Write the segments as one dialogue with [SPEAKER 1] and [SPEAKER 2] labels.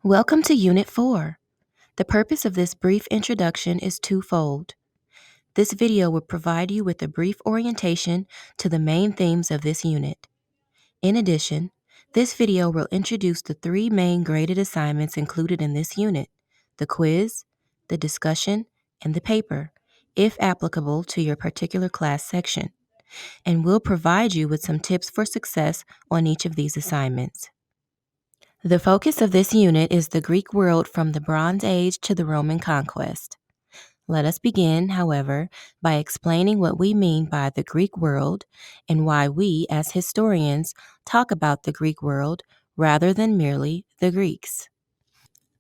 [SPEAKER 1] Welcome to Unit 4. The purpose of this brief introduction is twofold. This video will provide you with a brief orientation to the main themes of this unit. In addition, this video will introduce the three main graded assignments included in this unit: the quiz, the discussion, and the paper, if applicable to your particular class section, and will provide you with some tips for success on each of these assignments. The focus of this unit is the Greek world from the Bronze Age to the Roman conquest. Let us begin, however, by explaining what we mean by the Greek world and why we, as historians, talk about the Greek world rather than merely the Greeks.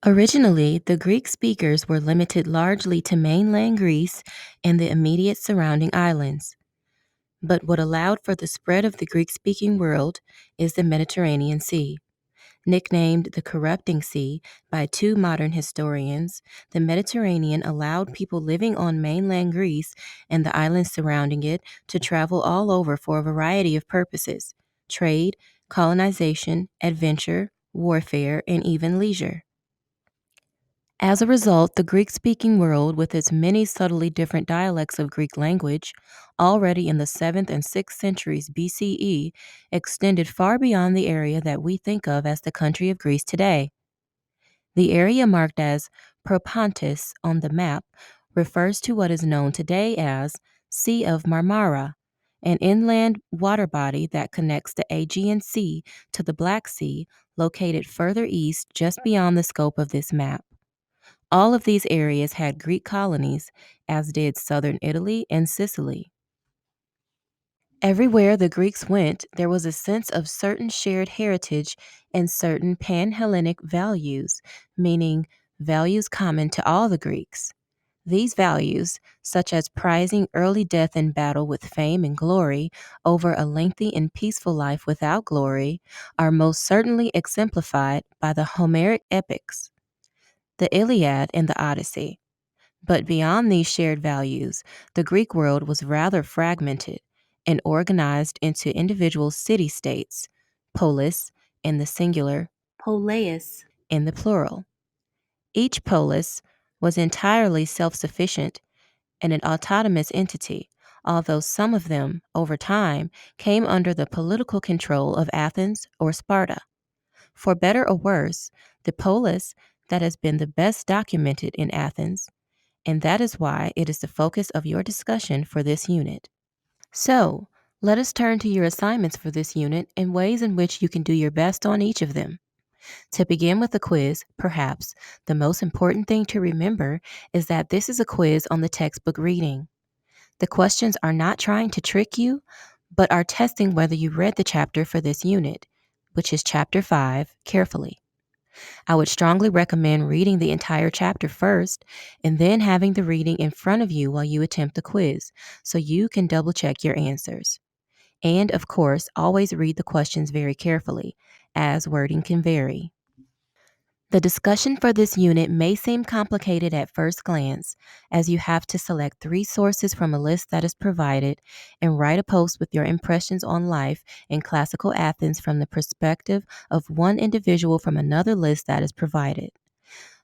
[SPEAKER 1] Originally, the Greek speakers were limited largely to mainland Greece and the immediate surrounding islands. But what allowed for the spread of the Greek-speaking world is the Mediterranean Sea. Nicknamed the Corrupting Sea by two modern historians, the Mediterranean allowed people living on mainland Greece and the islands surrounding it to travel all over for a variety of purposes: trade, colonization, adventure, warfare, and even leisure. As a result, the Greek-speaking world, with its many subtly different dialects of Greek language, already in the 7th and 6th centuries BCE, extended far beyond the area that we think of as the country of Greece today. The area marked as Propontis on the map refers to what is known today as Sea of Marmara, an inland water body that connects the Aegean Sea to the Black Sea, located further east just beyond the scope of this map. All of these areas had Greek colonies, as did southern Italy and Sicily. Everywhere the Greeks went, there was a sense of certain shared heritage and certain pan-Hellenic values, meaning values common to all the Greeks. These values, such as prizing early death in battle with fame and glory over a lengthy and peaceful life without glory, are most certainly exemplified by the Homeric epics, the Iliad and the Odyssey. But beyond these shared values, the Greek world was rather fragmented and organized into individual city-states, polis in the singular, poleis in the plural. Each polis was entirely self-sufficient and an autonomous entity, although some of them, over time, came under the political control of Athens or Sparta. For better or worse, the polis that has been the best documented in Athens, and that is why it is the focus of your discussion for this unit. So, let us turn to your assignments for this unit and ways in which you can do your best on each of them. To begin with the quiz, perhaps the most important thing to remember is that this is a quiz on the textbook reading. The questions are not trying to trick you, but are testing whether you read the chapter for this unit, which is Chapter 5, carefully. I would strongly recommend reading the entire chapter first and then having the reading in front of you while you attempt the quiz so you can double check your answers. And of course, always read the questions very carefully, as wording can vary. The discussion for this unit may seem complicated at first glance, as you have to select 3 sources from a list that is provided and write a post with your impressions on life in classical Athens from the perspective of one individual from another list that is provided.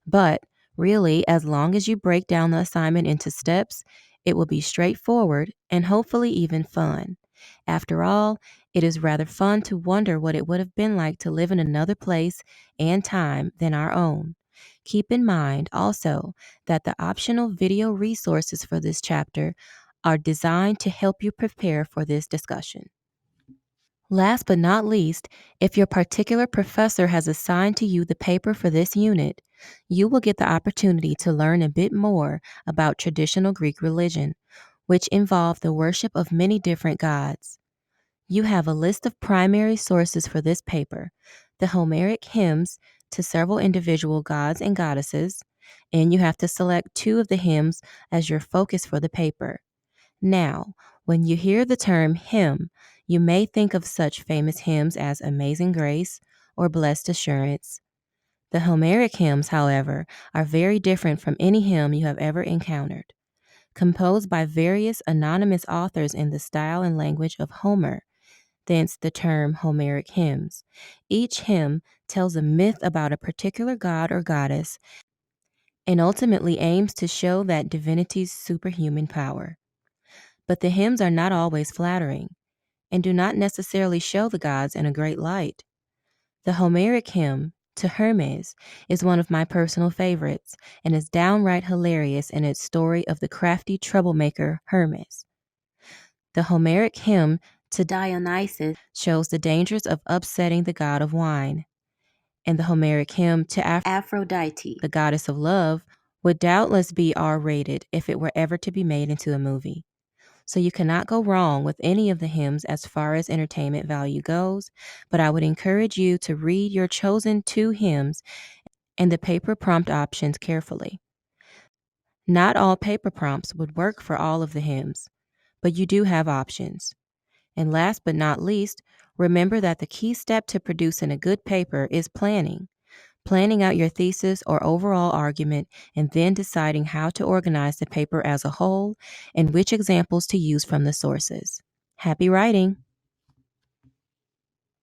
[SPEAKER 1] But really, as long as you break down the assignment into steps, it will be straightforward and hopefully even fun. After all, it is rather fun to wonder what it would have been like to live in another place and time than our own. Keep in mind also that the optional video resources for this chapter are designed to help you prepare for this discussion. Last but not least, if your particular professor has assigned to you the paper for this unit, you will get the opportunity to learn a bit more about traditional Greek religion, which involved the worship of many different gods. You have a list of primary sources for this paper: the Homeric hymns to several individual gods and goddesses, and you have to select 2 of the hymns as your focus for the paper. Now, when you hear the term hymn, you may think of such famous hymns as Amazing Grace or Blessed Assurance. The Homeric hymns, however, are very different from any hymn you have ever encountered. Composed by various anonymous authors in the style and language of Homer, thence the term Homeric hymns. Each hymn tells a myth about a particular god or goddess and ultimately aims to show that divinity's superhuman power. But the hymns are not always flattering and do not necessarily show the gods in a great light. The Homeric hymn to Hermes is one of my personal favorites and is downright hilarious in its story of the crafty troublemaker Hermes. The Homeric hymn to Dionysus shows the dangers of upsetting the god of wine. And the Homeric hymn to Aphrodite, the goddess of love, would doubtless be R-rated if it were ever to be made into a movie. So you cannot go wrong with any of the hymns as far as entertainment value goes, but I would encourage you to read your chosen 2 hymns and the paper prompt options carefully. Not all paper prompts would work for all of the hymns, but you do have options. And last but not least, remember that the key step to producing a good paper is planning. Planning out your thesis or overall argument, and then deciding how to organize the paper as a whole and which examples to use from the sources. Happy writing!